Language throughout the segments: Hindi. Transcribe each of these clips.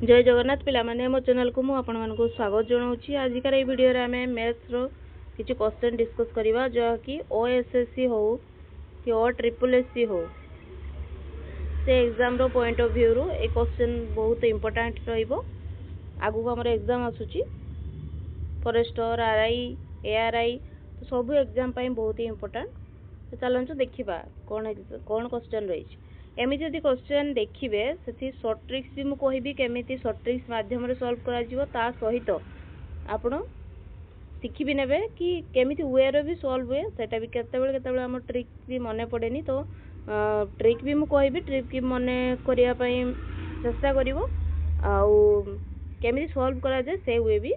जय जगन्नाथ पिला माने मो चैनल को मु आपण मानको स्वागत जणाउछि। आजिकार ए वीडियो रे हमें मैथ्स रो किछि क्वेश्चन डिस्कस करबा जो कि ओएसएससी हो कि ओ ट्रिपल एससी हो से एग्जाम रो पॉइंट ऑफ व्यू रो ए क्वेश्चन बहुत इंपोर्टेंट रहइबो। आगु हमर एग्जाम आसुछि फॉरेस्टर आरआई एआरआई तो सब एग्जाम पई बहुत ही इंपोर्टेंट। तो चलंतु देखिबा कोन क्वेश्चन रहिछि। एमिति यदि क्वेश्चन देखिबे सेठी शॉर्ट ट्रिक्स भी मु कहबी केमिति शॉर्ट ट्रिक्स माध्यम रे सॉल्व करा जिवो ता सहित आपण सिखि भी नेबे कि केमिति वे रे भी सॉल्व हुए सेटा भी केतेबेले हम ट्रिक भी मने पड़ेनी। तो ट्रिक भी मु कहबी ट्रिक की मने करिया पई चेष्टा करिवो आउ केमिति सॉल्व करा जाय से वे भी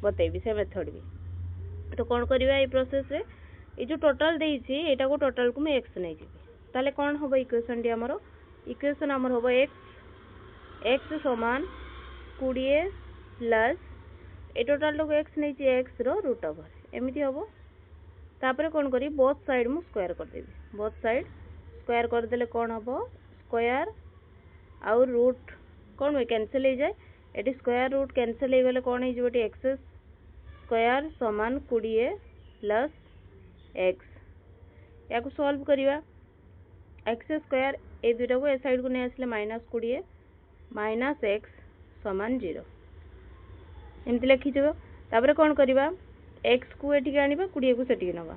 बतेबी से मेथड भी। तो कोन करिवा ए प्रोसेस रे ए जो टोटल देइछि एटा को टोटल को मैं x नै जिबी ताले कोन होबो इक्वेशन डी हमरो इक्वेशन हमर होबो x समान 20 प्लस ए टोटल को x नै छि x रो रूट ओवर एमिति होबो। तापरे कोन करी बोथ साइड मु स्क्वायर कर देबी बोथ साइड स्क्वायर कर देले कोन होबो स्क्वायर और रूट कोन वे कैंसिल हो जाए एटी स्क्वायर रूट कैंसिल हो गले कोन हो जिवटी x स्क्वायर समान 20 प्लस x या को सॉल्व करिवा x स्क्वायर ए दुटा को ए साइड को नै आसले माइनस 20 माइनस x समान 0 एमति लिखि जबो। तापरे कोन करिवा x को एठी आनिबा 20 को सेठी नबा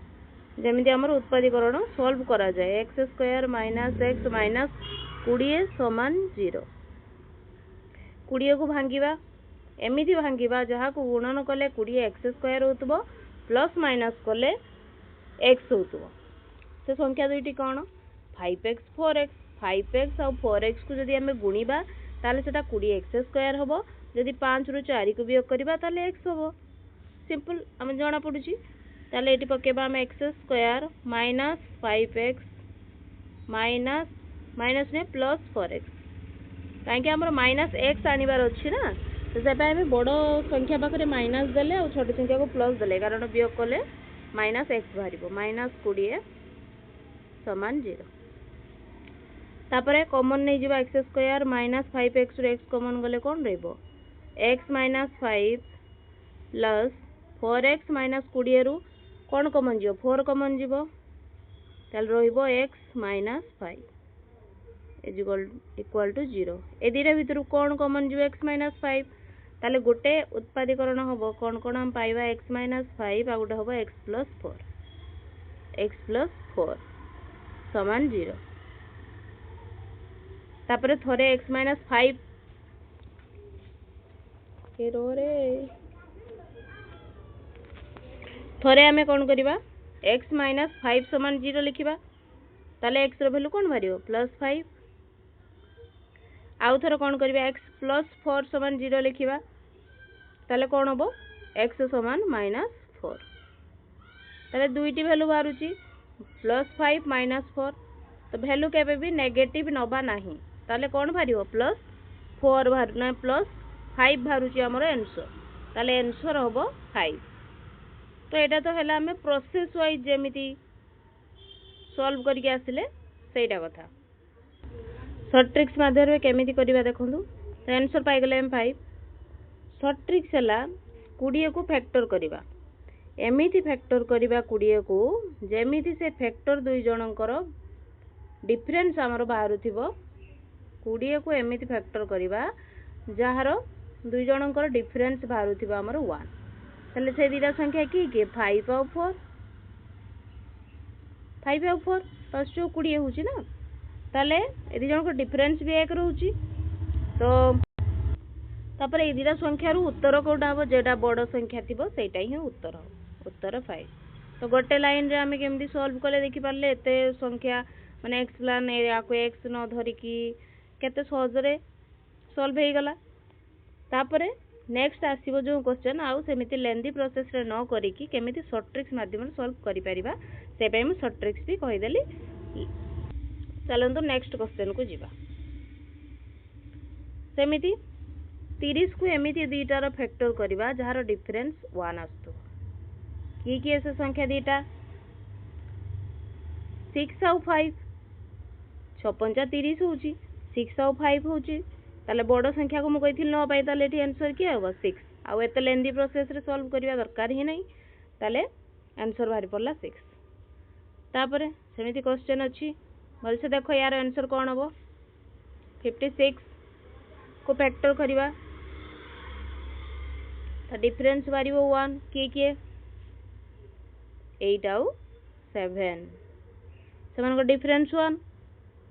जेमिति हमर उत्पादीकरण सॉल्व करा जाय x square minus x minus 20 समान 0 20 को भांगीबा एमिति भांगीबा जहा को गुणन कले 20 x स्क्वायर होतबो प्लस माइनस कले x होतबो से संख्या दुईटी कोन 5x 4x 5x और 4x को जदि हमें गुणीबा ताले सेटा 20x स्क्वायर होबो जदि 5 रु 4 को वियोग करबा ताले x होबो सिंपल हम जाना पडुची। ताले एटी पकेबा हम x square minus 5x minus minus ने प्लस 4x काहे कि हमर माइनस x आनिबार अछि ना तो सेबा हमें बड़ो संख्या पाखरे माइनस देले और छोटी संख्या को प्लस देले कारण वियोग कले माइनस x बाहरिबो माइनस 20 समान 0 तापरे कॉमन नै जिबा x स्क्वायर माइनस 5x रो x कॉमन गले कोन रहइबो x minus 5 plus 4x minus 20 रो कोन कॉमन जिवो 4 कॉमन जिवो ताल रहइबो x minus 5 is equal to 0 ए दिरे भितर कोन कॉमन जिवो x माइनस 5 ताले गोटे उत्पादीकरण होबो कोन कोन हम पाइबा x माइनस 5 आ गोटे होबो x प्लस 4 समान 0 तापरे थोरे x माइनस 5 केरो रे थोरे हमें कोन करिबा x माइनस 5 समान 0 लिखिबा ताले x रो वैल्यू कोन भारियो प्लस 5 आउ थोरे कोन करिबा x प्लस 4 समान 0 लिखिबा ताले कोन होबो x समान माइनस 4 ताले दुईटी वैल्यू बारुची प्लस 5 माइनस 4 तो वैल्यू केबे भी नेगेटिव नबा नाही ताले कोन भारियो प्लस 4 भार ना प्लस 5 भारुची हमर आंसर ताले आंसर होबो 5। तो एटा तो हला हमें प्रोसेस वाइज जेमिति सॉल्व करके आसिले सेटा कथा शॉर्ट ट्रिक्स माध्यम रे केमिति करिबा देखंतु। तो आंसर पाइ गेले हम 5 शॉर्ट ट्रिक्स हला 20 को फैक्टर करिबा एमिति फैक्टर करिबा 20 को जेमिति से फैक्टर दुई जनकर डिफरेंस हमर बाहरु थिबो 20 को एमिति फैक्टर करिबा जहार दुई जनकर डिफरेंस बाहरु थिबो हमर 1 तले से दिरा संख्या की 5 और 4 5 और 4 प्लस 20 होची ना तले ए दुई जनकर डिफरेंस भी एक रहउची। तो तापर ए दिरा संख्या रु उत्तर कोडा हो जेडा बड़ संख्या थिबो सेटा ही उत्तर हो उत्तर 5। तो गोटे लाइन रे हमें केमदी सॉल्व करले देखि पारले एते संख्या माने x प्लान या को x न धरि की केते सहज रे सॉल्व हे गला। तापरे नेक्स्ट आसीबो जो क्वेश्चन आउ सेमिति लेंदी प्रोसेस रे न करी की केमिति शॉर्ट ट्रिक्स माध्यम रे सॉल्व करि परिबा से पे हम शॉर्ट ट्रिक्स भी कहि देली। चलंतु नेक्स्ट क्वेश्चन को जिबा सेमिति 30 को एमिति दीटार फैक्टर करिबा जहार डिफरेंस 1 आस्तु की ऐसे संख्या दीटा 6 और 5 6 5 30 होची 6 और 5 होची ताले बड़ संख्या को मुझे कही 9 पाई ताले आंसर किए हम 6 आउ एत लेंदी प्रोसेस रे सॉल्व करवा दरकार ही नहीं ताले आंसर बाहरी पड़ला 6 तापर सेमिति क्वेश्चन अच्छी भल से देखो यार आंसर कौन हम 56 को फैक्टर करवा डिफरेंस बाहर 1 किए किए 8 आउ 7 से डिफरेंस 1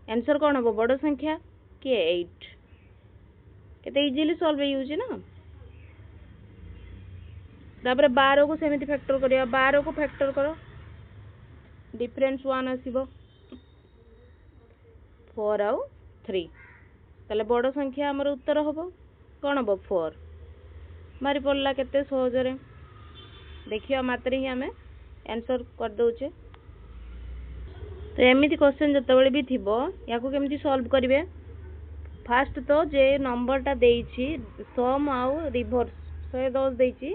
आंसर कौन हम बड़ संख्या किए 8 केते इजीली सॉल्व होउची ना तापर 12 को सेमिति फैक्टर करवा 12 को फैक्टर करो डिफरेंस 1 आसीबो 4 आउ 3 ताले बड़ संख्या हमर उत्तर होबो कौन हम 4 मारी पड़ला केते सहज रे देखियो मात्र ही हमें आंसर कर दोचे तो एमिति क्वेश्चन जतबेले भी थिबो याको केमिति सॉल्व करिवे फास्ट तो जे नंबरटा देइछि सम आउ रिवर्स 110 देइछि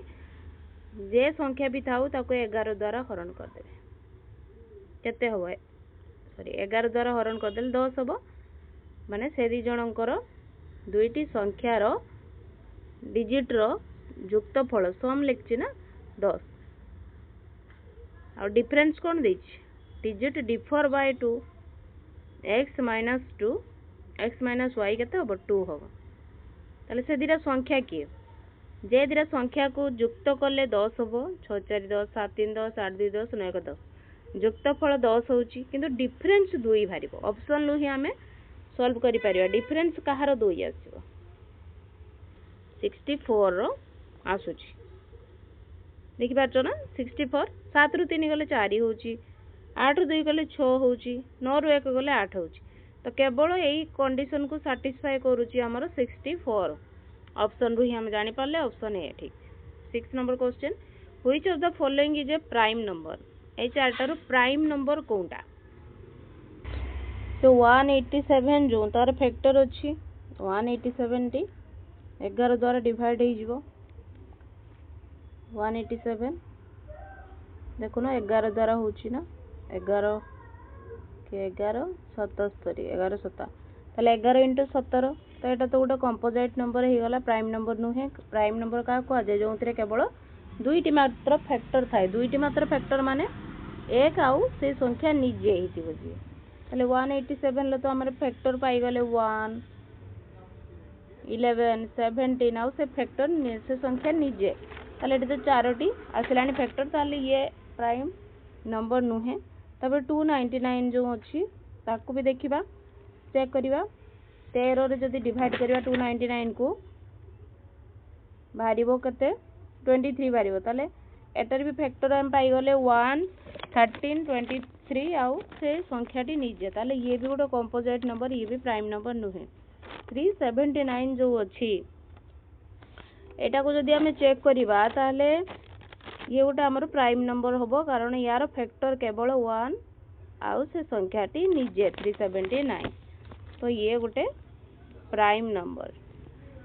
जे संख्या भी थाउ ताको 11 द्वारा हरण कर देबे केते होबो सॉरी 11 द्वारा हरण कर देले 10 होबो माने से दी जनकर दुईटी संख्यार डिजिट रो युक्त फल सम लिखछि ना 10 और डिफरेंस कोन देइछि digit differ by 2 x - 2 x - y केते होबो 2 होबो ताले से दिरा संख्या किए जे दिरा संख्या को युक्त करले 10 होबो 6 4 10 7 3 10 8 2 10 9 1 10 युक्त फल 10 होउची किंतु डिफरेंस 2 बाहरिबो ऑप्शन लु ही हमें सॉल्व करि परिबा डिफरेंस कहार 2 आसीबो 64 रो आसुची देखि पाछो ना 64 7 रु 3 गले 4 होउची 8 रु 2 गले 6 होउची 9 रु 1 गले 8 होउची तो केवल यही कंडीशन को सैटिस्फाई करूची हमर 64 ऑप्शन रु ही हम जानि पाले ऑप्शन ए ठीक 6 number question which of the following is a prime number ए चारटा रु प्राइम नंबर कोनटा तो 187 जो तार फैक्टर अच्छी 187 टी 11 द्वारा डिवाइड हो जिवो 187 देखो ना 11 द्वारा होची ना 11 के 11 77 11 7 ताले 11 * 17 तो एटा तो गोटे कंपोजिट नंबर हो गला प्राइम नंबर नुहे प्राइम नंबर का को आजे जो केवल दुईटी मात्र फैक्टर थाए दुईटी मात्र फैक्टर माने एक आउ से संख्या निजे ही बजे ताले 187 ले तो हमर फैक्टर पाई गले 1 11 17 आउ से फैक्टर से संख्या निजे ताले एटा तो चारोटी आसलानी फैक्टर ताले ये प्राइम नंबर नुहे तबे 299 जो अछि ताको भी देखिबा चेक करिबा 13 रे जदी डिवाइड करिबा 299 को भारिबो कते 23 भारिबो ताले एटर भी फैक्टर हम पाई गले 1 13 23 आउ से संख्याटी निजे ताले ये भी गोटे कंपोजिट नंबर ये भी प्राइम नंबर नुहे 379 जो अछि एटा को जदी हमें चेक करिबा ताले ये गोटे हमर प्राइम नंबर होबो कारण यार फैक्टर केवल 1 आउ से संख्याटी निजे 379 तो ये गोटे प्राइम नंबर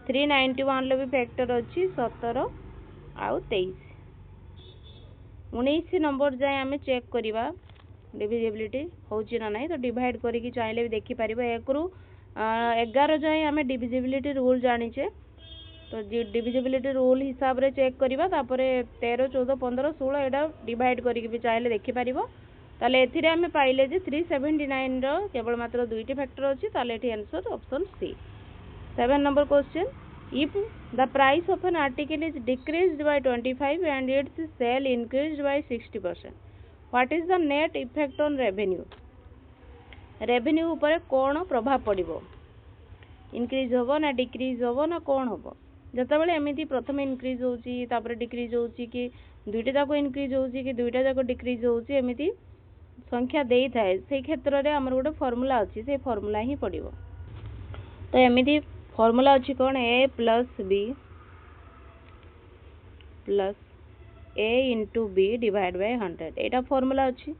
391 ले भी फैक्टर अछि 17 आउ 23 19 नंबर जाय हमें चेक करिबा डिविजिबिलिटी होची ना नहीं तो डिवाइड करी कि चाहिले भी देखि परिबा 1 रु 11 जाय हमें डिविजिबिलिटी रूल जानिचे तो डिविजिबिलिटी रूल हिसाब रे चेक करिबा तापरे 13 14 15 16 एडा डिवाइड करी भी चाहिले देखि परिबो ताले एथिरे हमें पाइले जे 379 रो केवल मात्र दुईटी फैक्टर अछि ताले एठी answer option C 7 number question if the price of an article is decreased by 25 and its sale increased by 60% what is the net effect on revenue revenue ऊपर कोन प्रभाव पड़िबो इंक्रीज होबो ना डिक्रीज होबो ना कोन होबो जता बेले एमिति प्रथम इंक्रीज होउची तापर डिक्रीज होउची कि दुईटा जाको इंक्रीज होउची कि दुईटा जाको डिक्रीज होउची एमिति संख्या देई थाए से क्षेत्र रे हमर गोटे फार्मूला अछि से फार्मूला ही पड़िबो तो एमिति फार्मूला अछि कोन a + b + a * b divide by 100 Etah formula अछि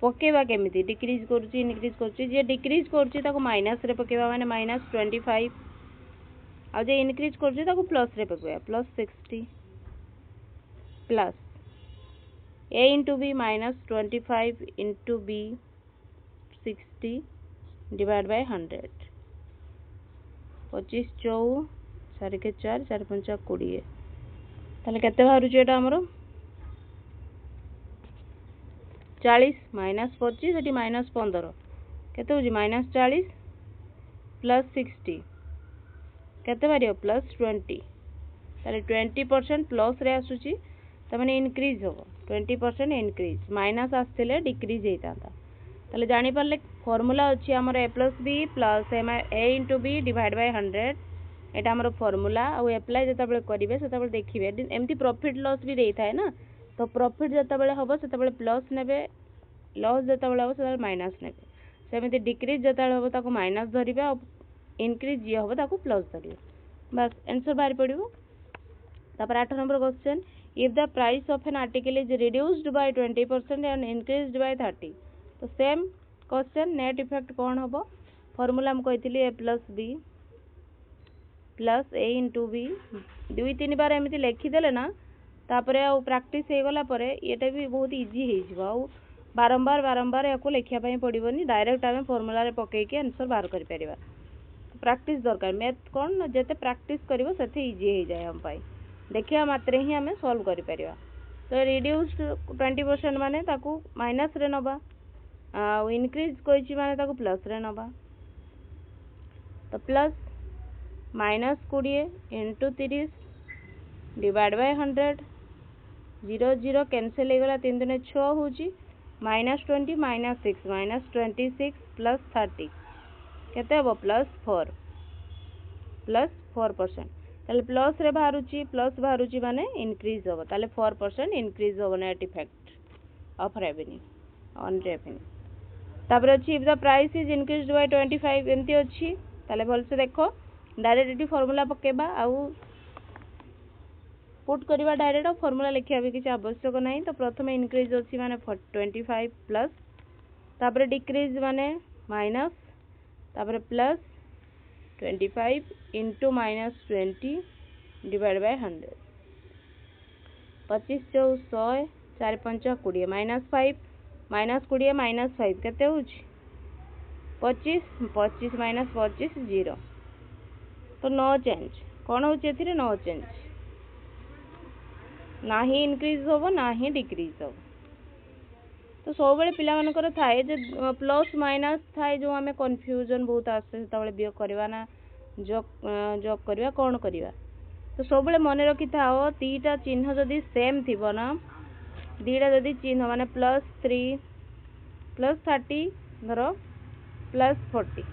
पकेबा केमिति डिक्रीज करछि इनक्रीज करछि जे डिक्रीज करछि ताको माइनस रे पकेबा माने -25 आ जे इनक्रीज करछि ताको प्लस रे पकेबा +60 plus a * b -25 * b 60 divide by 100 25 चौ 4 के 4 4 5 20 ताले केते बाहरुची एटा हमरो 40 माइनस 25 एटी माइनस 15 केते होची माइनस 40 प्लस 60 केते बारियो प्लस 20 ताले 20% प्लस रे आसुची त माने इंक्रीज हो 20% इंक्रीज माइनस आस्थिले डिक्रीज हेताता ताले जानि परले फार्मूला अछि हमर a + b + a * b divide by 100 एटा हमर फार्मूला आ अप्लाई जता बेले करिवे सेता बेले देखिबे एमती प्रॉफिट लॉस भी देई थाए ना तो प्रॉफिट जता बेले हबो सेता बेले प्लस नेबे लॉस जता बेले हबो सेता बेले माइनस नेबे सेमिति डिक्रीज जता बेले हबो ताको माइनस धरिबे आ इंक्रीज जे हबो ताको प्लस धरिबे बस आंसर बाहर पड़िबो तापर 8 number question if the price of an article is reduced by 20% and increased by 30 तो सेम क्वेश्चन नेट इफेक्ट कौन होबो फार्मूला हम कहितली a + b + a * b दुई तीन बार एमिति लिखि देले ना तापरे आ प्रैक्टिस हे गला परे एटा भी बहुत इजी हे जिवो आ बारंबार बारंबार याको लिखिया पई पड़िबोनी डायरेक्ट आमे फार्मूला रे पकई के आंसर बाहर कर परिबा प्रैक्टिस दरकार मैथ कोन जते प्रैक्टिस करिवो सेते इजी हे जाय हम पाई देखिया मात्रे ही आमे सॉल्व करि परिबा तो रिड्यूस्ड 20% माने ताकू माइनस रे नबा आ इंक्रीज कोइची माने ताकू प्लस रे नबा तो plus minus 20 into 30 divide by 100 0 0 cancel हो गला 3 दुने 6 होची माइनस 20 माइनस 6 माइनस 26 प्लस 30 केते हो प्लस 4% ताले प्लस रे बाहरुची माने इंक्रीज हो ताले 4% इंक्रीज हो net effect of revenue on revenue तापर अछि if the price is increased by 25 एंती अछि ताले भल से देखो डायरेक्ट एटी फार्मूला पकेबा आउ पुट करबा डायरेक्ट फार्मूला लिखिया भी किछ आवश्यक नाही तो प्रथम इंक्रीज अछि माने 25 प्लस तापर डिक्रीज माने माइनस तापर plus 25 into minus 20 divide by 100 25 चौ 100 4 5 20 माइनस 5 माइनस 20 माइनस 5 केते होची 25 25 माइनस 25 0 तो नो चेंज कौन होची एथिरे नो चेंज ना ही इंक्रीज होबो ना ही डिक्रीज होबो तो सब बेले पिला मानकर थाए जे प्लस माइनस थाए जो हमें कंफ्यूजन बहुत आसे तबले बियो करबा ना जो करबा कोन करबा तो सब बेले मन रखि थाओ तीटा चिन्ह जदी सेम थिबो ना दीटा जदी चिन्ह माने +3 +30 धरो +40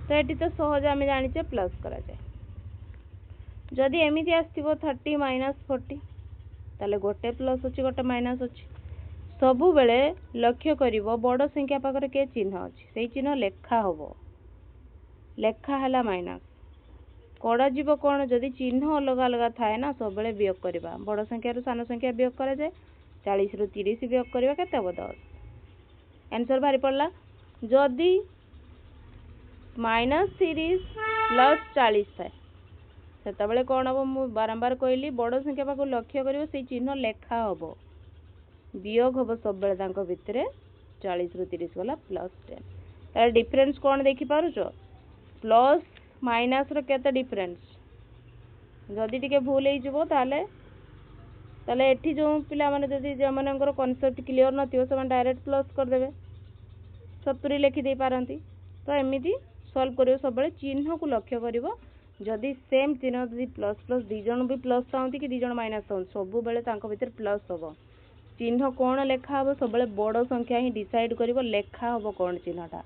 तो एटी तो सहज आमे जानिचे प्लस करा जाए जदि एमिति आस्थिबो 30 माइनस 40 ताले गोटे प्लस अछि गोटे माइनस अछि सबु बेले लक्ष्य करिवो बड़ संख्या पाकर के चिन्ह अछि सेही चिन्ह लेखा होबो लेखा हला माइनस कोडा जीवो कोन जदि चिन्ह अलग अलग थाए ना सब बेले वियोग करबा बड़ संख्या रु सान संख्या वियोग करा जाए 40 रु 30 वियोग करबा केते हो 10 आंसर भारी पड़ला जदि -30 प्लस 40 थाए सेता बेले कोन हो मु बारंबार कहली बड़ संख्या पाको लक्ष्य करिवो सेही चिन्ह लेखा होबो वियोग होबो सब बेले तांको भितरे 40 रु 30 वाला +10 तार डिफरेंस कोन देखि पारुचो प्लस माइनस रो केते डिफरेंस जदि टिके भूल हे जबो ताले एठी जो पिला माने जदि जे मानकर कांसेप्ट क्लियर नथियो से डायरेक्ट प्लस कर देबे 70 लिखि दे पारंती तो एमिति सॉल्व करियो सब बेले चिन्ह को लक्ष्य करिवो जदि सेम चिन्ह जदि प्लस प्लस दी जण भी प्लस चाहती कि दी जण माइनस चाहती सब बेले तांको भीतर प्लस होबो चिन्ह कोन लेखा होबो सब बेले बड़ संख्या ही डिसाइड करिवो लेखा होबो कोन चिन्हटा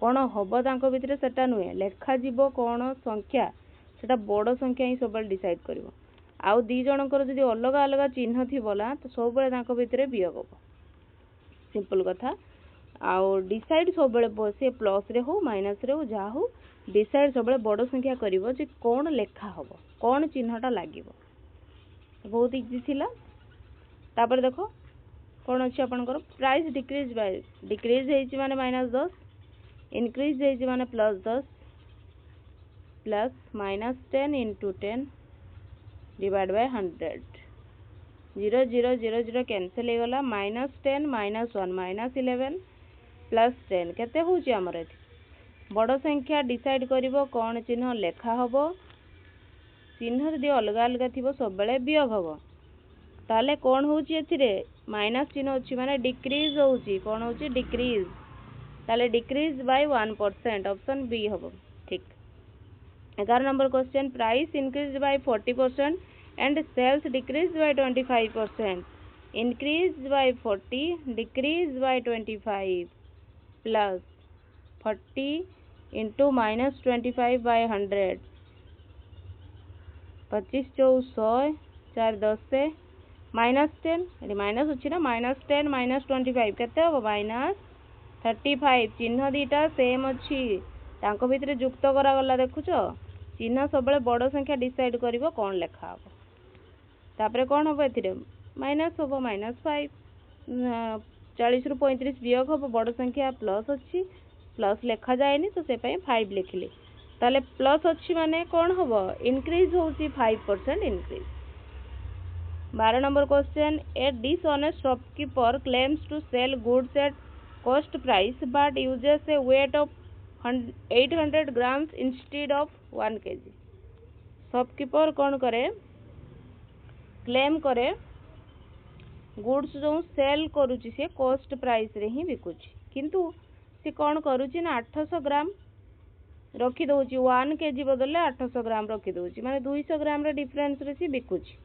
कोन होबो तांको भीतर सेटा नुए लेखा जीवो कोन संख्या सेटा बड़ संख्या ही सब बेले डिसाइड करिवो आउ दी जनकर जदि अलग अलग चिन्ह थिबोला तो सब बेले तांको भीतर वियोग होबो सिंपल कथा आउ डिसाइड सब बेले बसे प्लस रे हो माइनस रे हो जा हो डिसाइड सब बेले बड़ संख्या करिवो जे कोन लेखा होबो कोन चिन्हटा लागिवो बहुत इजी थिला तापर देखो कोन अछि आपनकर प्राइस डिक्रीज हेछि माने -10 इंक्रीज हेछि माने +10 plus -10 into 10 divide by 100 0 0 0 0 cancel हो गला -10 -1 -11 +10 केते होछि हमर बड़ संख्या डिसाइड करिवो कौन चिन्ह लेखा हबो चिन्ह जदि अलग अलग थिबो सब बेले वियोग हबो ताले कौन होउची एथिरे माइनस चिन्ह अछि माने डिक्रीज होउची कौन होउची डिक्रीज ताले डिक्रीज बाय 1% ऑप्शन बी हबो ठीक 11 number question price increase by 40% and sales decrease by 25% increase by 40 decrease by 25 plus 40 into minus 25 by 100 25 चौ 100 4 10 से -10 ये माइनस अछि ना -10 -25 केते हो -35 चिन्ह दीटा सेम अछि तांको भितरे युक्त करा गला देखुचो चिन्ह सबले बड़ संख्या डिसाइड करिवो कोन लेखा हो तापरे कोन हो एथिरे माइनस होबो -5 40 रु 35 वियोग होबो बड़ संख्या प्लस अछि प्लस लेखा जायनी तो से पय 5 लिखिले ताले प्लस अछि माने कोन होबो इंक्रीज होउची 5% increase 12 number question a dishonest shopkeeper claims to sell goods at cost price but uses a weight of 800 grams instead of 1 kg shopkeeper कोन करे क्लेम करे गुड्स जो सेल करूची से कॉस्ट प्राइस रे ही बिकुची किंतु से कौन करूची ना 800 ग्राम रखी दउची 1 kg बदले 800 ग्राम रखी दउची माने 200 ग्राम रे डिफरेंस रे से बिकुची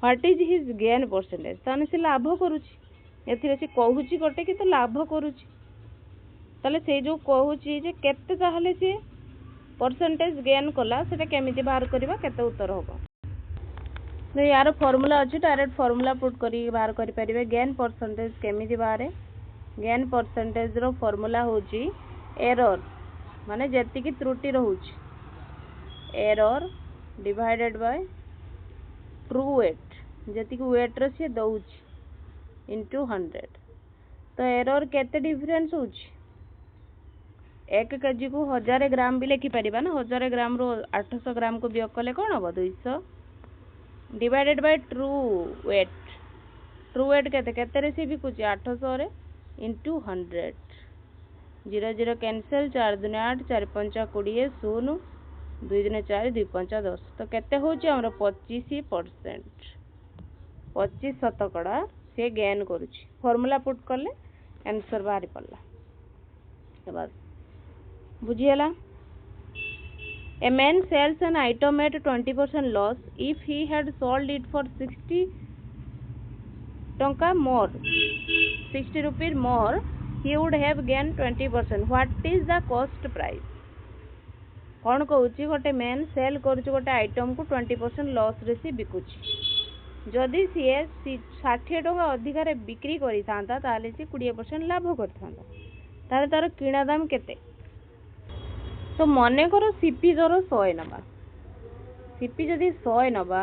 what is his gain percentage ताने से लाभ करूची एथिरे से कहूची गोटे कि तो लाभ करूची ताले से जो कहूची जे केते ताहले से परसेंटेज गेन कला सेटा केमिति बाहर करबा केते उत्तर होबो तो यार फॉर्मूला अच्छी डायरेक्ट फॉर्मूला पुट करी बाहर करि परिबे गेन परसेंटेज केमिति बाहर गेन परसेंटेज रो फॉर्मूला होची एरर माने जेति की त्रुटि रहूची error divided by true weight जेति की वेट रो से दउची इनटू 100 तो एरर केते डिफरेंस होची 1 kg को 1000 ग्राम भी लिखि परिबा ना 1000 ग्राम रो 800 ग्राम को वियोग कले कोन हो 200 डिवाइडेड बाय ट्रू वेट केते रे से भी कुछ 800 रे इनटू 100 0 0 कैंसिल 4 2 8 4 5 20 0 2 2 4 2 5 10 तो केते होची हमर 25% 25% से गेन करूची फार्मूला पुट करले आंसर बाहर पड़ला के बाद बुझियला A man sells an item at 20% loss. If he had sold it for 60 टंका more, 60 rupees more, he would have gained 20%. What is the cost price? कौन कहूची गोटे मैन सेल करूची गोटे आइटम को 20% लॉस रे से बिकुची जदि सीए 60 टंका अधिकार बिक्री करी थांता ताले से 20% लाभ करथांता ताले तार किणा दाम केते तो मने करो सीपी दर 100 नबा सीपी जदि 100 नबा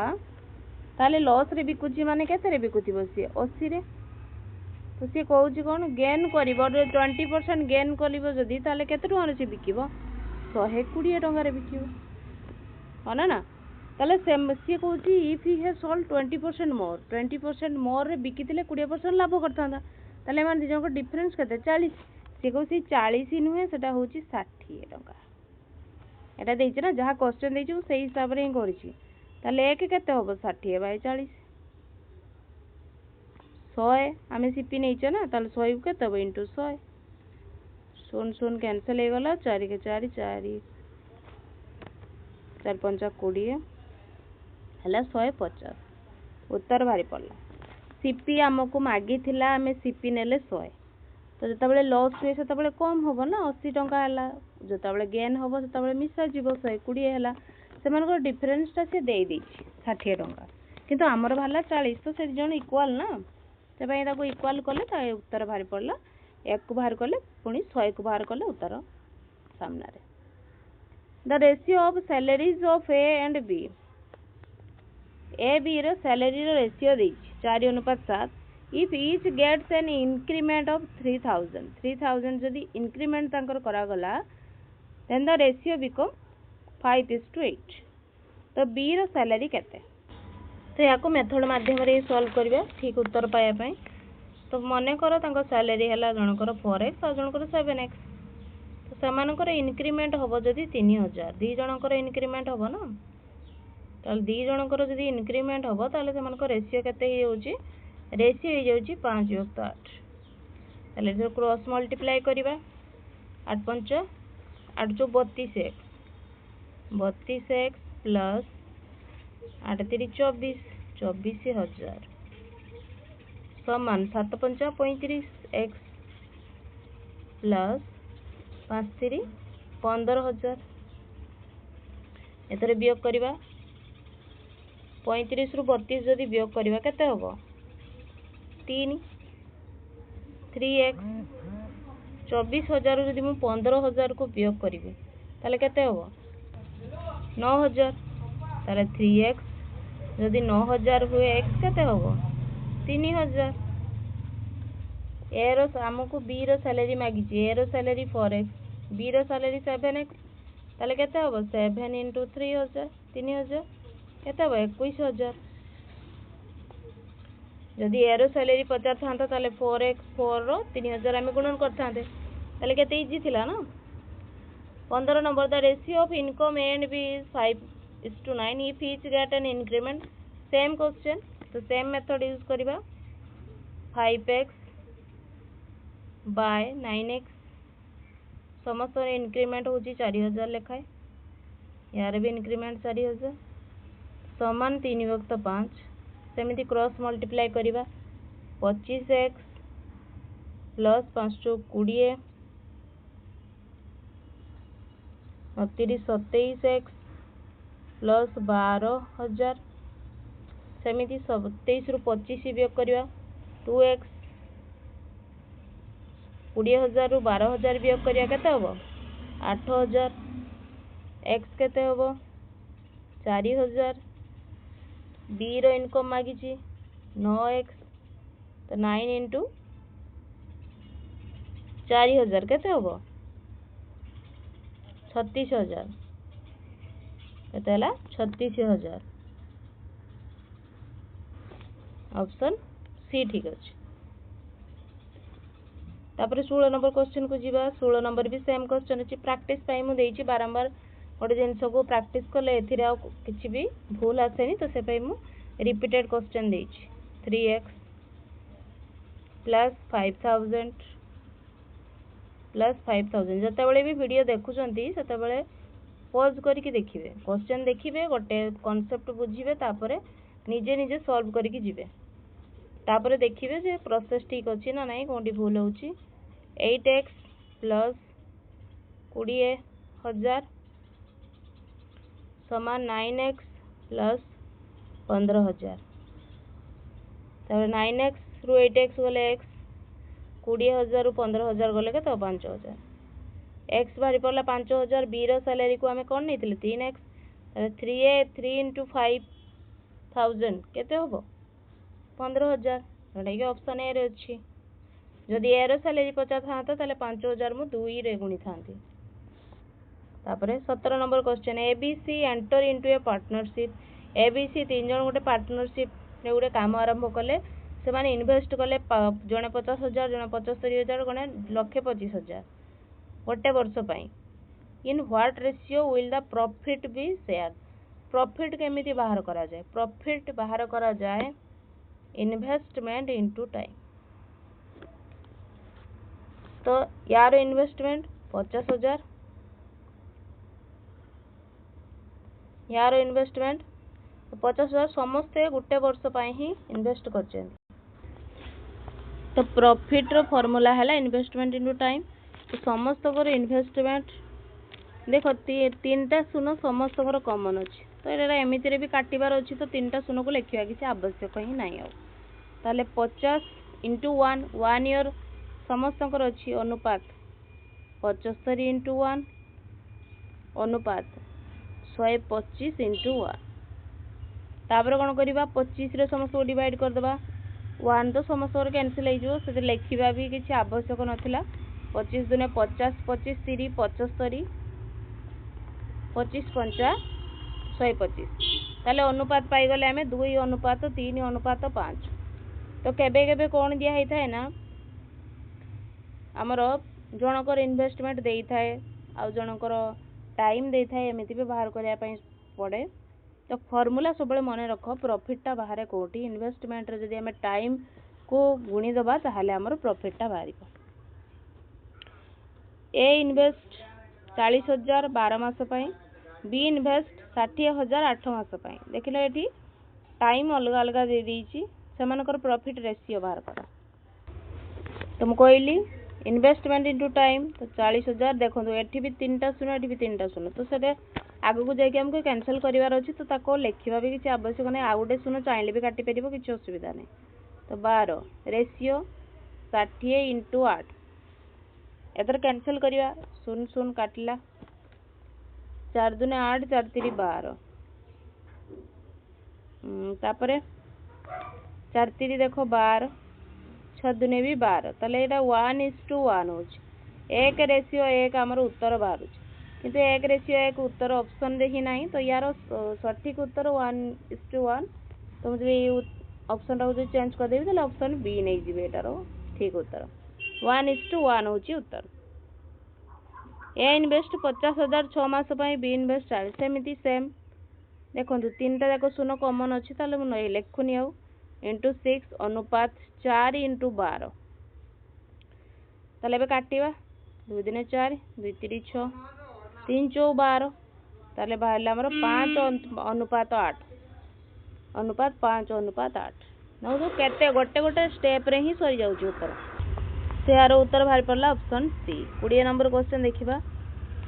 ताले लॉस रे बिकुची माने केते रे बिकुथिबो सी 80 रे तो सी कहूची कोन गेन करिवो 20% गेन करिवो जदि ताले केते टंका रे सी बिकिबो 120 टंका रे बिकिबो होना ना ताले सी कहूची इफ ही हैज सोल्ड 20% मोर रे बिकितिले 20% लाभ करथांदा ताले मान दिजन को डिफरेंस केते 40 सी कहूची 40 नुहे सेटा होची 60 टंका एटा देछि ना जहा क्वेश्चन देछि सेही हिसाब रे ही करिछि ताले एक केते होबो 60 बाय 40 100 आमे सीपी नै छ ना ताले 100 को केते होबो इनटू 100 शून शून कैंसिल हे गला 4 के 4 4 4 5 20 हला 150 उत्तर भारी पड़ला सीपी हमको मागी थिला आमे सीपी नेले 100 तो जतबेले लॉस हुए सेतबेले कम होबो ना 80 टंका हला जतबेले गेन होबो सेतबेले मिसा जीवो 120 हला सेमान को डिफरेंस ता से देई दी 60 टंका किंतु हमर भाला 40 तो से जण इक्वल ना से भाई ताको इक्वल करले ता उत्तर भारी पड़ला एक को बाहर करले पुनी 100 को बाहर करले उत्तर सामना रे the ratio of salaries of A and B A B रो सैलरी रो रेशियो दी 4:7 if each gets an increment of 3000 जदि increment तांकर करा गला then the ratio become 5:8 तो बी रो सैलरी केते तो याको मेथड माध्यम रे सॉल्व करबा ठीक उत्तर पाया पई तो मने करो तांको सैलरी हला जनकर 4x और जनकर 7x तो सेमानकर इनक्रीमेंट हम जदि 3000 दी जनकर इनक्रीमेंट हम ना ताल दी जनकर जदि इनक्रीमेंट हम ताले सेमानकर रेशियो केते हो जाउची रेशियो हो जाउची 5 + 8 ताले जो क्रॉस मल्टीप्लाई करिवा 8 5 8 जो 32x 32x प्लस 8 3 24 24000 समान 7 5 35x प्लस 5 3 15000 एतरे वियोग करिवा 35 रु 32 जदि वियोग करिवा केते होबो 3 3x 24000 जदि मु 15000 को वियोग करिवे ताले केते होबो 9000 ताले 3x जदि 9000 हुए x केते होबो 3000 ए रो हमको बी रो सैलरी मागी छी ए रो सैलरी 4x बी रो सैलरी 7x ताले केते होबो 7 * 3000 केते होबो 21000 जदि ए रो सैलरी 50 थांता ताले 4x 4 रो 3000 हम गुणन करथांते ताले केते इजी थिला ना 15 number the ratio of income and B is 5:9 if each get an increment same question तो same method यूज करिबा 5x by 9x समस्त इनक्रीमेंट होची 4000 लेखाए यार भी इनक्रीमेंट 4000 समान 3/5 सेमिति क्रॉस मल्टीप्लाई करिबा 25x प्लस 520 27x प्लस 12000 सेमिति 27 रु 25 वियोग करिबा 2x 20000 रु 12000 वियोग करिया केते होबो 8000 x केते होबो 4000 b रो इनकम मागी छी 9x तो 9 * 4000 केते होबो 36000 केते हला 36000 ऑप्शन सी ठीक अछि तापर 16 नंबर क्वेश्चन को जीवा 16 नंबर भी सेम क्वेश्चन अछि प्रैक्टिस पई मु देइछि बारंबार गोटे जिनस को प्रैक्टिस कले एथिरे आ किछि भी भूल आसेनी तो से पई मु रिपीटेड क्वेश्चन देइछि 3x प्लस 5000 प्लस 5000 जते बेले भी वीडियो देखुचंती सेते बेले पॉज करके देखिबे क्वेश्चन देखिबे गोटे कांसेप्ट बुझिबे तापरे निजे निजे सॉल्व करके जिबे तापरे देखिबे जे प्रोसेस ठीक अछि ना नाही कोंडी भूल होउची 8x प्लस 20000 समान 9x प्लस 15000 तापर 9x रु 8x गले x 20000 रु 15000 गले के तो 5000 x बारी पड़ला 5000 b रो सैलरी को हमें कोन नैतिले 3x ताले 3 * 5000 केते होबो 15000 जोटा कि ऑप्शन ए रे अछि जदि ए रो सैलरी 50 थांता ताले 5000 मु 2 रे गुणी थांती तापरे 17 number question ABC enter into ए पार्टनरशिप एबीसी तीन जन गोटे पार्टनरशिप रे गोटे काम आरंभ कले से माने इन्वेस्ट कले जने 50000 जने 75000 जने 1,25,000 गोटे वर्ष पई in what ratio will the profit be share profit केमिति बाहर करा जाए प्रॉफिट बाहर करा जाए इन्वेस्टमेंट इनटू टाइम तो यार इन्वेस्टमेंट 50000 यार इन्वेस्टमेंट 50000 समस्ते गोटे वर्ष पई ही इन्वेस्ट करछन तो प्रॉफिट रो फार्मूला हैला इन्वेस्टमेंट इनटू टाइम तो समस्त को इन्वेस्टमेंट देखो तीनटा शून्य समस्त को कॉमन अछि तो एरा एमिति रे भी काटिबार अछि तो तीनटा शून्य को लेखिया किछि आवश्यक ही नाही आ ताले 50 * 1 ईयर समस्त को अछि अनुपात 75 * 1 अनुपात 125 * 1 तापर कोन करबा 25 रे समस्त को डिवाइड कर देबा 1 तो समस्त को कैंसिल हो जो से लेखिबा भी किछि आवश्यक नथिला 25 दुने 50 25 3 75 25 5 125 ताले अनुपात पाई गले हमें 2 अनुपात 3 अनुपात 5 तो केबे केबे कोन दिया हेता है ना हमरो जनकर इन्वेस्टमेंट देई थाए आ जनकर टाइम देई थाए एमिति भी बाहर करिया पई पड़े। तो फॉर्मूला सब मन रख प्रॉफिटटा बाहर कोटी इन्वेस्टमेंट रे जदि हमें टाइम को गुणी दबा ताहले हमर प्रॉफिटटा बाहर। ए इन्वेस्ट 40,000 12 मास पई, बी इन्वेस्ट 60,000 8 मास पई। देखिलो एठी टाइम अलग अलग दे दीची सेमानकर प्रॉफिट रेशियो बाहर कर। तुम कहली इन्वेस्टमेंट इनटू टाइम तो 40,000 देखो एठी भी 3टा शून्य एठी भी 3टा शून्य तो सेटे आगु को जाके हमको कैंसिल करिवार अछि तो ताको लिखिबा भी किछि आवश्यक नै। आ गुटे शून्य चाहिले भी काटि परिबो किछि असुविधा नै। तो 12 रेशियो 60 इंटू 8 एतर कैंसिल करिवा शून्य शून्य काटला 4 दुने 8 4 3 12 तापरे 4 3 देखो 12 6 दुने भी 12 तले एटा 1:1 होछि। 1 रेशियो 1 हमर उत्तर बाहर किंतु 1 रेशियो 1 उत्तर ऑप्शन रे ही नाही तो यार सठिक उत्तर 1:1। तो मुझे ये ऑप्शन रा चेंज कर देबी तले ऑप्शन बी नै जिवे एटारो ठीक उत्तर 1:1 होछि उत्तर। ए इन्वेस्ट 50,000 6 मास पई, बी इन्वेस्ट 40 सेमिति सेम देखो 3टा जाको शून्य कॉमन अछि तले मु नै लेखुनी आउ इंटू 6 अनुपात 4 इंटू 12 तले बे काटिबा 2 दिने 4 2 3 6 3 4 12 ताले बाहरला हमर 5 अनुपात 8 अनुपात 5 अनुपात 8 नौ तो केते गोटे गोटे स्टेप रे ही सरी जाउची उत्तर। से यार उत्तर बाहर पड़ला ऑप्शन सी। 20 नंबर क्वेश्चन देखिबा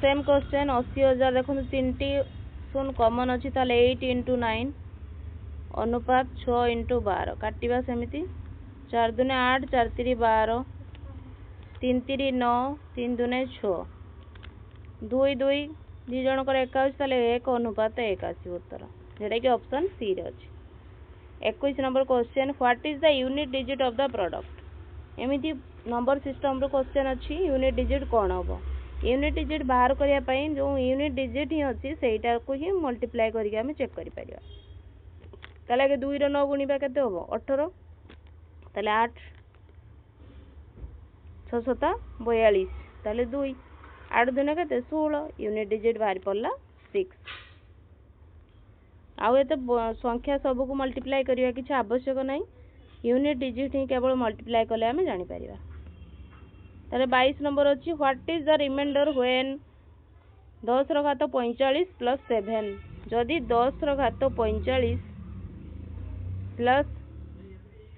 सेम क्वेश्चन 80,000 देखो 3टी शून्य कॉमन अछि ताले 8 इंटू 9 अनुपात 6 इंटू 12 काटिबा सेमिति 4 दुने 8 4 3 12 3 3 9 3 दुने 6 2 2 दी जनकर 21 ताले 1 अनुपात 1 आसी उत्तर जेटा कि ऑप्शन सी रे अछि। 21 number question what is the unit digit of the product एमिति नंबर सिस्टम रो क्वेश्चन अछि यूनिट डिजिट कोन होबो। यूनिट डिजिट बाहर करिया पई जो यूनिट डिजिट ही अछि सेटा को ही मल्टीप्लाई करिके हम चेक करि परिया। ताले के 2 रो 9 गुणिबा केते होबो 18 ताले 8 6 7 42 ताले 2 8 दुने केते 16 यूनिट डिजिट बाहर पड़ला 6। आउ एते संख्या सब को मल्टीप्लाई करिया किछ आवश्यक नै यूनिट डिजिट ही केवल मल्टीप्लाई कले हम जानि परिबा। ताले 22 नंबर अछि what is the reminder when 10 रो घात 45 प्लस 7 जदि 10 रो घात 45 प्लस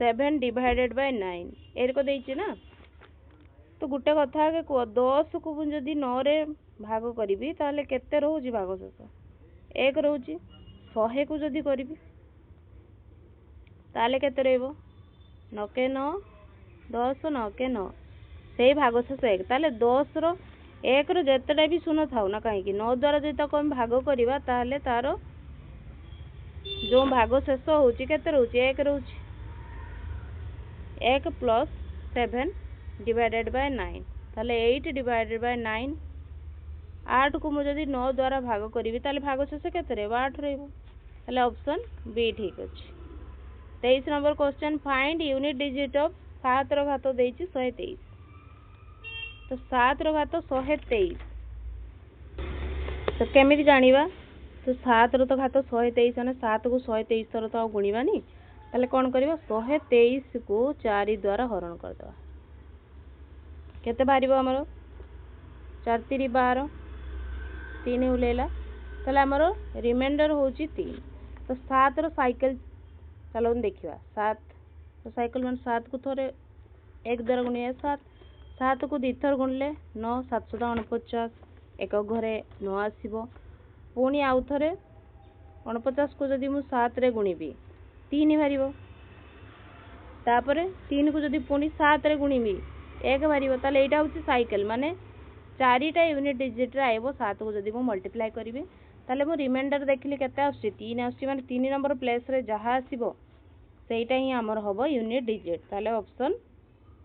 7 डिवाइडेड बाय 9 एर को देइछि ना तो गुटे कथा के 10 को जदि 9 रे भाग करिवि ताले केते रहउछि भाग शेष 1 रहउछि 100 को जदि करिवि ताले केते रहइबो 9 के 9 10 9 के 9 सेही भाग शेष 1 ताले 10 रो 1 रो जेतेटा भी शून्य थाउ ना काहे कि 9 द्वारा जदि ताको हम भाग करिवा ताले तारो जो भाग शेष होउछि केते रहउछि 1 रहउछि 1 प्लस 7 डिवाइडेड बाय 9 ताले 8 डिवाइडेड बाय 9 8 को मु जदि 9 द्वारा भाग करिवि ताले भाग शेष केते रहबो 8 रहबो ताले ऑप्शन बी ठीक अछि। 23 number question find unit digit of 7 रो घात देइछि 123 तो 7 रो घात 123 तो केमिति जानिबा तो 7 रो तो घात 123 ने 7 को 123 थर तो गुणिबानी ताले कोन करबा 123 को 4 द्वारा हरण कर दवा केते बारिबो हमरो 4 3 12 3 उलेला ताले हमरो रिमाइंडर होची 3 तो 7 रो साइकिल चलो देखिबा 7 तो साइकिल मान 7 को थोरे 1 द्वारा गुणिया 7 7 को 2 थर गुणले 9 749 एक घरे 9 आसीबो पुणी आउ थरे 49 को जदि मु 7 रे गुणिबी 3 बारिबो तापरे 3 को जदि पुणी 7 रे गुणिबी 1 बारिबो ताले एटा होची साइकिल माने 4टा यूनिट डिजिट रे आइबो 7 को जदि मु मल्टीप्लाई करिवि ताले मु रिमाइंडर देखली केते आसी 3 आसी माने 3 नंबर प्लेस रे जहा आसीबो सेटा ही हमर होबो यूनिट डिजिट ताले ऑप्शन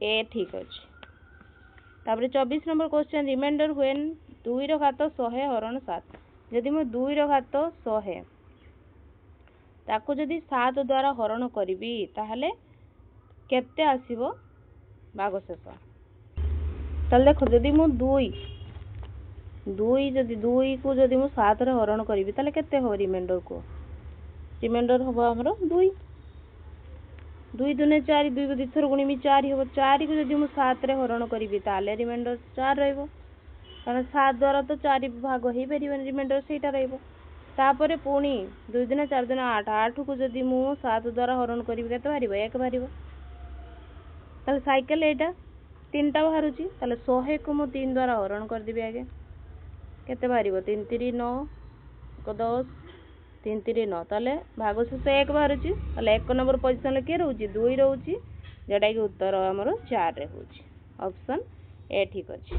ए ठीक अछि। तापरे 24 नंबर क्वेश्चन रिमाइंडर व्हेन 2 रो घात 100 हरण 7 जदि मु 2 रो घात 100 ताको जदि 7 द्वारा हरण करिवि ताहले केते आसीबो भाग शेष ताले देखो जदि मु दुई जदि दुई को जदि मु 7 रे हरण करिवि ताले केते हो रिमाइंडर को रिमाइंडर हो हमरो दुई दुने 4 दुई को दिथर गुणिमी 4 हो 4 को जदि मु 7 रे हरण करिवि ताले रिमाइंडर 4 रहइबो कारण 7 द्वारा तो 4 भाग हेई परिबन रिमाइंडर सेटा रहइबो तापरे पुणी 2 दिन 4 दिन 8 8 को जदि मु 7 द्वारा हरण करिवि केते बारिबो 1 बारिबो ताले साइकिल एटा तीनटा बाहरुची ताले 100 को मु 3 द्वारा हरण कर दिबि आगे केते बारिबो 3 3 9 को 10 3 3 9 ताले भाग शेष 1 बाहरुची ताले 1 नंबर पोजीशन ले के रहउची 2 रहउची जेटा कि उत्तर हमरो 4 रे होची ऑप्शन ए ठीक अछि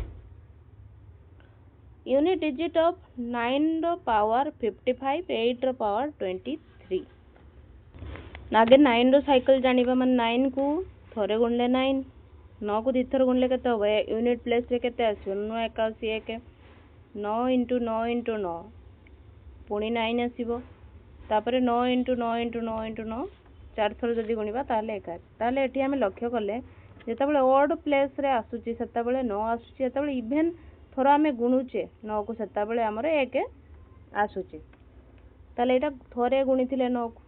यूनिट डिजिट ऑफ 9 रो पावर 55 8 रो पावर 23 नागे 9 रो साइकिल जानिबा मन 9 को थोरे गुणले 9 9 को दिथर गुणले केते होबे यूनिट प्लेस रे केते आसीबो 9 81 1 9 * 9 * 9 पुणी 9 आसीबो तापरे 9 * 9 * 9 * 9 चार थर जदि गुणिबा ताले 1 ताले एठी हमें लक्ष्य करले जेतेबेले ऑड प्लेस रे आसुची सेतेबेले 9 आसुची जेतेबेले इवन थर हमें गुणुचे 9 को सेतेबेले हमर 1 आसुची ताले एटा थरे गुणिथिले 9 को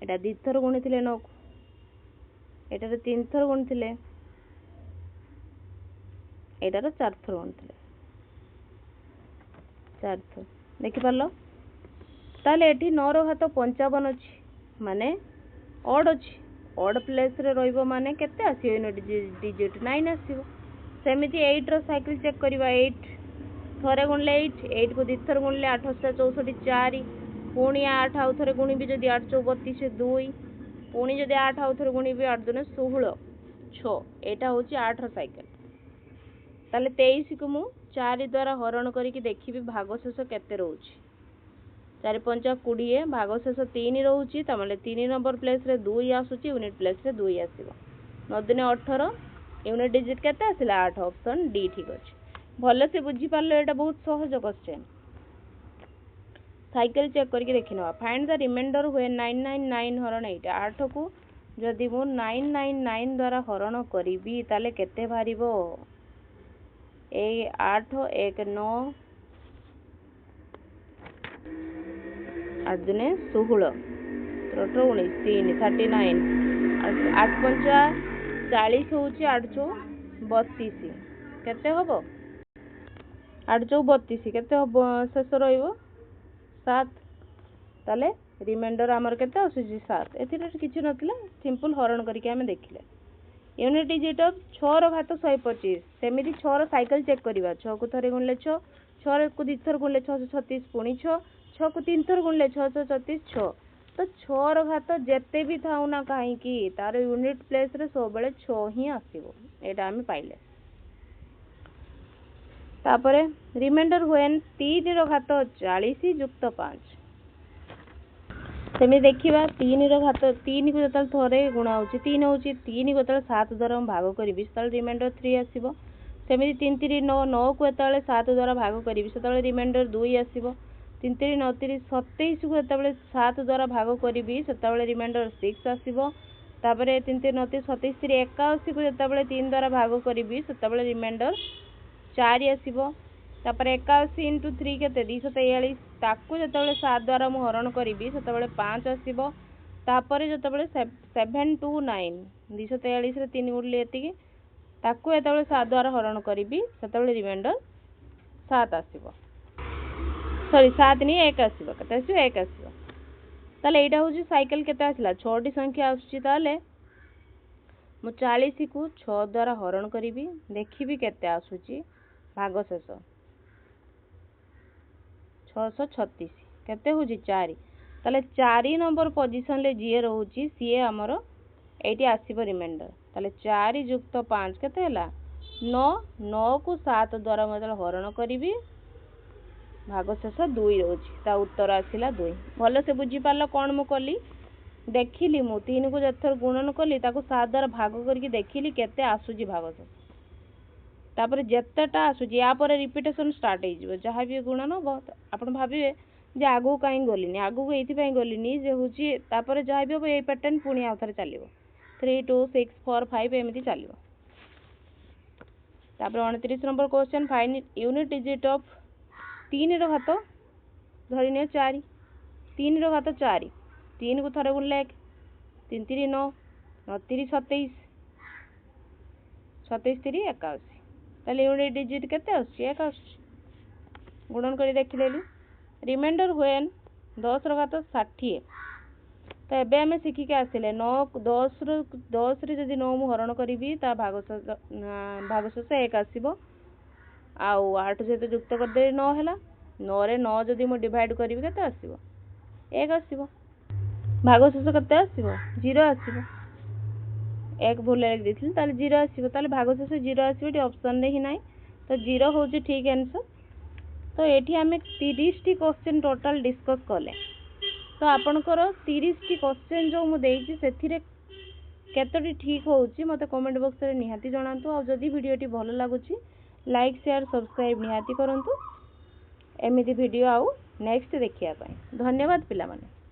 एटा दी थर गुणिथिले 9 को एटा रे 3 थर गुणिथिले एटा रे 4 थर गुणिथिले 4 थर देखि परलो ताले एठी 9 रो घात 55 अछि माने ऑड अछि ऑड प्लेस रे रहइबो माने केते आसी यूनिट डिजिट 9 आसीबो सेमिति 8 रो साइकिल चेक करिबा 8 थरे गुणले 8 को दिथर गुणले 8 64 4 पुणी 8 आउ थरे गुणिबि जदि 8 32 2 पुणी जदि 8 आउ थरे गुणिबि 8 दुने 16 6 एटा होची 8 रो साइकिल ताले 23 को मु 4 द्वारा हरण करिकि देखिबि भागशेष केते रहउची 4 5 20 भागशेष 3 रहउची तमले 3 नंबर प्लेस रे 2 आसुची यूनिट प्लेस रे 2 आसीबो 9 दिने 18 यूनिट डिजिट केते आसिला 8 ऑप्शन डी ठीक अछि भले से बुझी पारलो एटा बहुत सहज क्वेश्चन साइकिल चेक करके देखिनवा फाइंड द रिमाइंडर व्हेन 999 हरण 8 8 को जदि मु 999 द्वारा हरण करिवि ताले केते बारिबो ए 8 1 9 8 दिने 16 3 19 3 39 8 5 40 होची 8 चौ 32 केते होबो 8 चौ 32 केते होबो शेष रहइबो 7 ताले रिमाइंडर हमर केते आसुची 7 एथिरे किछु नथिला सिंपल हरण करके हमें देखिले यूनिट डिजिट ऑफ 6 रो घात 125 सेमिति 6 रो साइकिल चेक करिबा 6 को थरे गुणले 6 6 को दिथर गुणले 636 पुणी 6 6 को 3 थर गुणले 636 6 तो 6 रो घात जेते भी थाउ ना काहे की तार यूनिट प्लेस रे सब बेले 6 ही आसीबो एटा हमें पाइले तापरे रिमाइंडर व्हेन 3 रो घात 40 युक्त 5 सेमि देखिबा 3 रो घात 3 को जतल थरे गुणा होची 3 होची 3 को तले 7 द्वारा हम भाग करिवि तले रिमाइंडर 3 आसीबो सेमि 3 3 9 9 को तले 7 द्वारा भाग करिवि तले रिमाइंडर 2 आसीबो 3 3 9 3 27 को तले 7 द्वारा भाग करिवि तले रिमाइंडर 6 आसीबो तापरे 3 3 9 3 27 3 81 को तले 3 द्वारा भाग करिवि तले रिमाइंडर 4 आसीबो तापर 81 * 3 केते 243 ताकू जतबेले 7 द्वारा मु हरण करिवि ततबेले 5 आसीबो तापर जतबेले 729 243 रे 3 गुणले एतिकी ताकू एतबेले 7 द्वारा हरण करिवि ततबेले रिमाइंडर 7 आसीबो सॉरी 7 नहीं 1 आसीबो केते आसीबो 1 आसीबो ताले एटा होची साइकिल केते आसिला 6 टी संख्या आसुची ताले मु 40 को 6 द्वारा हरण करिवि देखिबि केते आसुची भागशेष 636 केते होची 4 ताले 4 नंबर पोजीशन ले जे रहउची सीए हमरो एटी आसीबो रिमाइंडर ताले 4 युक्त 5 केते हला 9 9 को 7 द्वारा मतलब हरण करिवि भागशेष 2 रहउची ता उत्तर आसिला 2 भलो से बुझी पारलो कोन मु कली देखिली मु 3 को जथर गुणन कली ताको 7 द्वारा भाग करके देखिली केते आसुची भागशेष तापर जेतेटा आसुची या पर रिपीटेशन स्टार्ट हे जिवो जहा भी गुणन हो आपण भाबिबे जे आगु काई गलिनी आगु को एथि पई गलिनी जे होची तापर जहा भी हो ए पैटर्न पुनी आउथरे चलिवो 3 2 6 4 5 एमिति चलिवो तापर 29 number question find unit digit of 3 रो घात धरिनियो 4 3 रो घात 4 3 को थरे गुणले 1 3 3 9 9 3 27 27 3 81 ताले यूनिट डिजिट केते आछी 81 गुणन करी देखिलेली रिमाइंडर व्हेन 10 रो घात 60 तो एबे हमें शिखी के आसिले 9 10 रे जदि 9 मु हरण करिवि ता भागशेष 1 आसीबो आउ 8 सहित युक्त कर दे 9 हैला 9 रे 9 जदि मु डिवाइड करिवि केते आसीबो 1 आसीबो भागशेष केते आसीबो 0 आसीबो 1 भूल लिख देथिल ताले 0 आसीबो ताले भागशेष 0 आसीबो टी ऑप्शन रे ही नाही तो 0 होची ठीक आंसर। तो एठी हमें 30 टी क्वेश्चन टोटल डिस्कस कले तो आपनकर 30 टी क्वेश्चन जो मु देइछि सेथिरे केतोटी ठीक होउछि मते कमेंट बॉक्स रे निहाती जणांतु आ जदि वीडियोटी भलो लागुछि लाइक शेयर सब्सक्राइब निहाती करंतु एमिति वीडियो आउ नेक्स्ट देखिया पय धन्यवाद पिला माने।